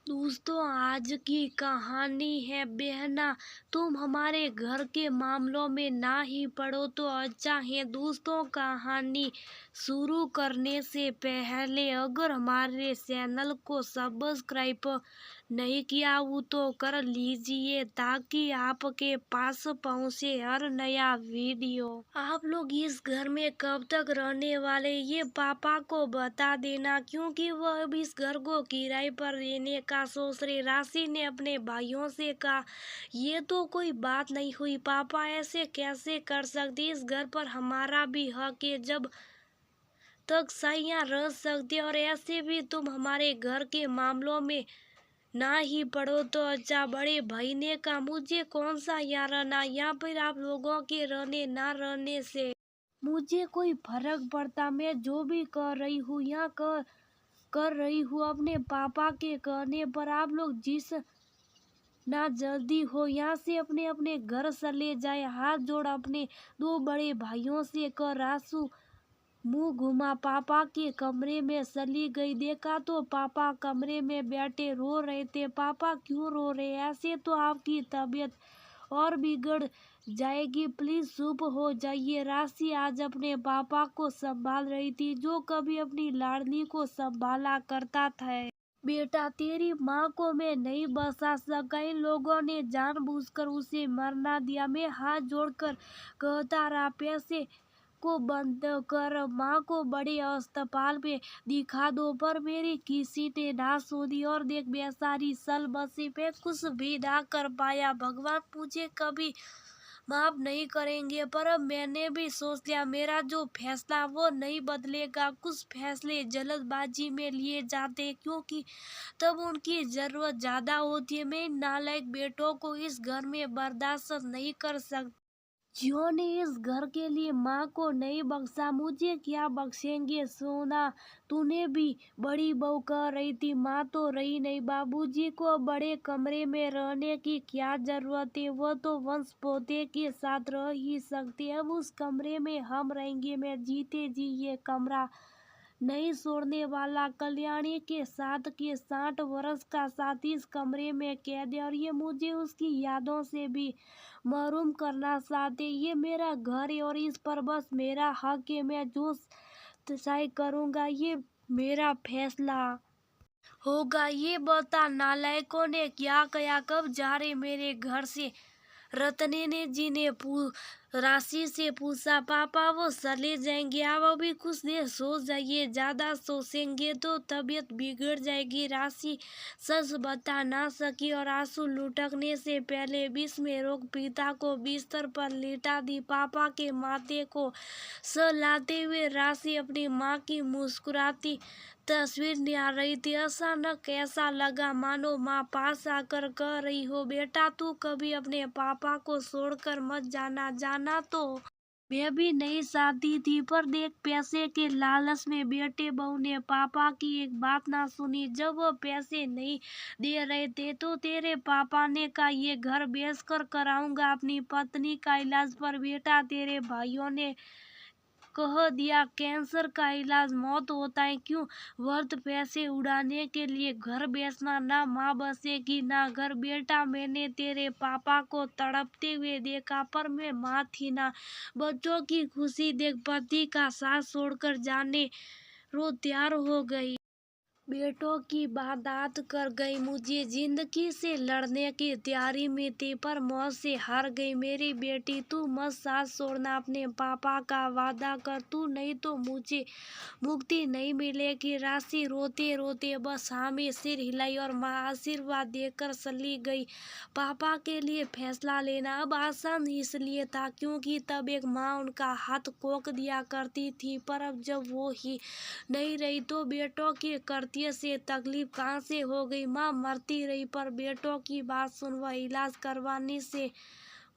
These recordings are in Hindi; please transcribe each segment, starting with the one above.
दोस्तों, आज की कहानी है बहना। तुम हमारे घर के मामलों में ना ही पड़ो तो अच्छा है। दोस्तों, कहानी शुरू करने से पहले अगर हमारे चैनल को सब्सक्राइब नहीं किया हो तो कर लीजिए ताकि आपके पास पहुंचे हर नया वीडियो। आप लोग इस घर में कब तक रहने वाले ये पापा को बता देना, क्योंकि वह अब इस घर को किराए पर देने का सोच रहे। राशि ने अपने भाइयों से कहा, ये तो कोई बात नहीं हुई पापा, ऐसे कैसे कर सकते। इस घर पर हमारा भी हक है जब तक सैया रह सकते, और ऐसे भी तुम हमारे घर के मामलों में ना ही पढ़ो तो अच्छा। बड़े भाई ने कहा, मुझे कौन सा यहाँ रहना, यहाँ पर आप लोगों के रहने ना रहने से मुझे कोई फर्क पड़ता। मैं जो भी कर रही हूँ यहाँ कर रही हूँ अपने पापा के कहने पर। आप लोग जिस ना जल्दी हो यहाँ से अपने अपने घर चले जाए। हाथ जोड़ अपने दो बड़े भाइयों से कर रासू मुंह घुमा पापा के कमरे में चली गई। देखा तो पापा कमरे में बैठे रो रहे थे। पापा क्यों रो रहे, ऐसे तो आपकी तबीयत और बिगड़ जाएगी, प्लीज चुप हो जाइए। राशि आज अपने पापा को संभाल रही थी, जो कभी अपनी लाडली को संभाला करता था। बेटा, तेरी माँ को मैं नहीं बचा सका। इन लोगों ने जानबूझकर उसे मरना दिया। मैं हाथ जोड़कर कहता रहा, पैसे को बंद कर माँ को बड़े अस्पताल में दिखा दो, पर मेरी किसी ने ना सुनी। और देख बेचारी सल बसी पे कुछ भी ना कर पाया। भगवान मुझे कभी माफ नहीं करेंगे, पर अब मैंने भी सोच लिया, मेरा जो फैसला वो नहीं बदलेगा। कुछ फैसले जल्दबाजी में लिए जाते क्योंकि तब उनकी जरूरत ज्यादा होती है। मैं इन नालायक बेटों को इस घर में बर्दाश्त नहीं कर सकती। जियो ने इस घर के लिए माँ को नहीं बख्शा, मुझे क्या बख्शेंगे। सोना, तूने भी बड़ी बहू कह रही थी, माँ तो रही नहीं। बाबूजी को बड़े कमरे में रहने की क्या जरूरत है, वो तो वंश पोते के साथ रह ही सकते। अब उस कमरे में हम रहेंगे। मैं जीते जी ये कमरा नहीं छोड़ने वाला। कल्याणी के साथ के 60 वर्ष का साथी इस कमरे में कैद है, और ये मुझे उसकी यादों से भी महरूम करना चाहते। ये मेरा घर है और इस पर बस मेरा हक है। मैं जो तय करूँगा ये मेरा फैसला होगा। ये बता नालायकों ने क्या कहा, कब जा रहे मेरे घर से। रत्ने ने जी ने राशि से पूछा, पापा वो चले जाएंगे, आप अभी कुछ देर सो जाइए, ज्यादा सोचेंगे तो तबीयत बिगड़ जाएगी। राशि सच बता ना सकी और आंसू लुढ़कने से पहले बीच में रोक पिता को बिस्तर पर लिटा दी। पापा के माथे को सहलाते हुए राशि अपनी माँ की मुस्कुराती तस्वीर निहार रही थी। अचानक ऐसा लगा मानो माँ पास आकर कह रही हो, बेटा तू कभी अपने पापा को छोड़कर मत जाना। जाना तो मैं भी नहीं चाहती थी, पर देख पैसे के लालच में बेटे बहू ने पापा की एक बात ना सुनी। जब वो पैसे नहीं दे रहे थे तो तेरे पापा ने कहा, ये घर बेचकर कराऊंगा अपनी पत्नी का इलाज। पर बेटा तेरे भाइयों ने कह दिया, कैंसर का इलाज मौत होता है, क्यों वर्थ पैसे उड़ाने के लिए घर बेचना। ना माँ बचेगी ना घर। बेटा, मैंने तेरे पापा को तड़पते हुए देखा, पर मैं माँ थी ना। बच्चों की खुशी देख पति का साथ छोड़कर जाने रो तैयार हो गई। बेटों की बात कर गई, मुझे जिंदगी से लड़ने की तैयारी में थी, पर मौत से हार गई। मेरी बेटी, तू मत साथ छोड़ना, अपने पापा का वादा कर, तू नहीं तो मुझे मुक्ति नहीं मिलेगी। राशि रोते रोते बस हाँ में सिर हिलाई और माँ आशीर्वाद देकर चली गई। पापा के लिए फैसला लेना अब आसान इसलिए था क्योंकि तब एक माँ उनका हाथ कोक दिया करती थी, पर अब जब वो ही नहीं रही तो बेटों के कर्तव्य से तकलीफ कहाँ से हो गई। माँ मरती रही पर बेटों की बात सुन वह इलाज करवाने से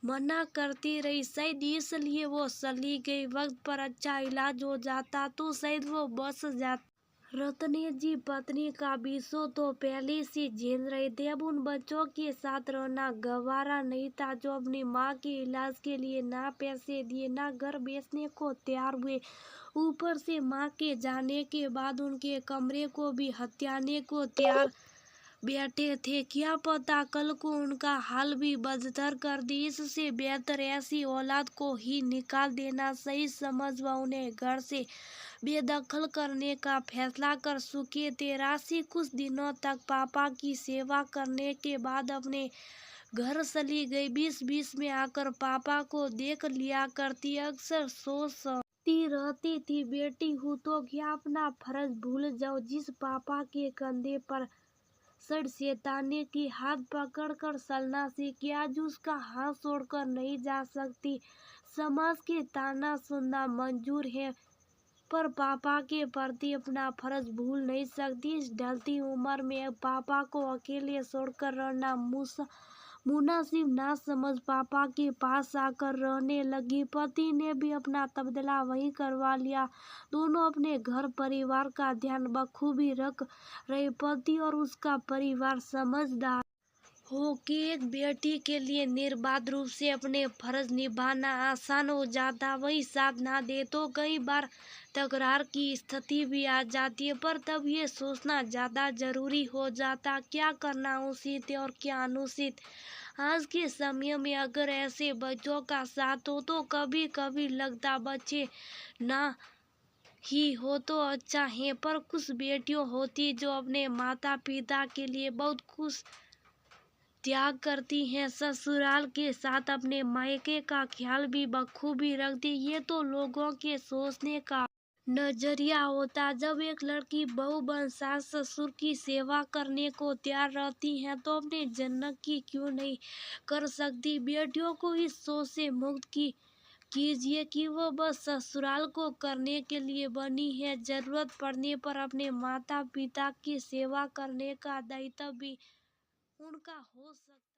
मना करती रही। शायद इसलिए वो चली गई। वक्त पर अच्छा इलाज हो जाता तो शायद वो बच जाता। रत्ने जी पत्नी का विषो तो पहले से झेल रहे थे, अब उन बच्चों के साथ रहना गवारा नहीं था जो अपनी माँ के इलाज के लिए ना पैसे दिए ना घर बेचने को तैयार हुए। ऊपर से माँ के जाने के बाद उनके कमरे को भी हथियाने को तैयार बैठे थे, क्या पता कल को उनका हाल भी बदतर कर दे। इससे बेहतर ऐसी औलाद को ही निकाल देना सही समझ व उन्हें घर से बेदखल करने का फैसला कर चुके थे। राशि कुछ दिनों तक पापा की सेवा करने के बाद अपने घर चली गई। बीच बीच में आकर पापा को देख लिया करती, अक्सर सोचती रहती थी, बेटी हूँ तो क्या अपना फर्ज भूल जाओ। जिस पापा के कंधे पर सर शैतानी की हाथ पकड़कर चलना सीखी, आज उसका हाथ छोड़कर नहीं जा सकती। समाज के ताना सुनना मंजूर है, पर पापा के प्रति अपना फर्ज भूल नहीं सकती। इस ढलती उम्र में अब पापा को अकेले छोड़कर रहना मुनासिब ना समझ पापा के पास आकर रहने लगी। पति ने भी अपना तबादला वहीं करवा लिया। दोनों अपने घर परिवार का ध्यान बखूबी रख रहे। पति और उसका परिवार समझदार हो कि एक बेटी के लिए निर्बाध रूप से अपने फर्ज निभाना आसान हो जाता, वही साथ ना दे तो कई बार तकरार की स्थिति भी आ जाती है। पर तब ये सोचना ज्यादा जरूरी हो जाता, क्या करना उचित है और क्या अनुचित। आज के समय में अगर ऐसे बच्चों का साथ हो तो कभी कभी लगता बच्चे ना ही हो तो अच्छा है। पर कुछ बेटियों होती जो अपने माता पिता के लिए बहुत कुछ त्याग करती हैं, ससुराल के साथ अपने मायके का ख्याल भी बखूबी रखती। ये तो लोगों के सोचने का नजरिया होता। जब एक लड़की बहू बन सास ससुर की सेवा करने को तैयार रहती है तो अपने जन्नत की क्यों नहीं कर सकती। बेटियों को इस सोच से मुक्त कीजिए कि वो बस ससुराल को करने के लिए बनी है। जरूरत पड़ने पर अपने माता पिता की सेवा करने का दायित्व भी उनका हो सकता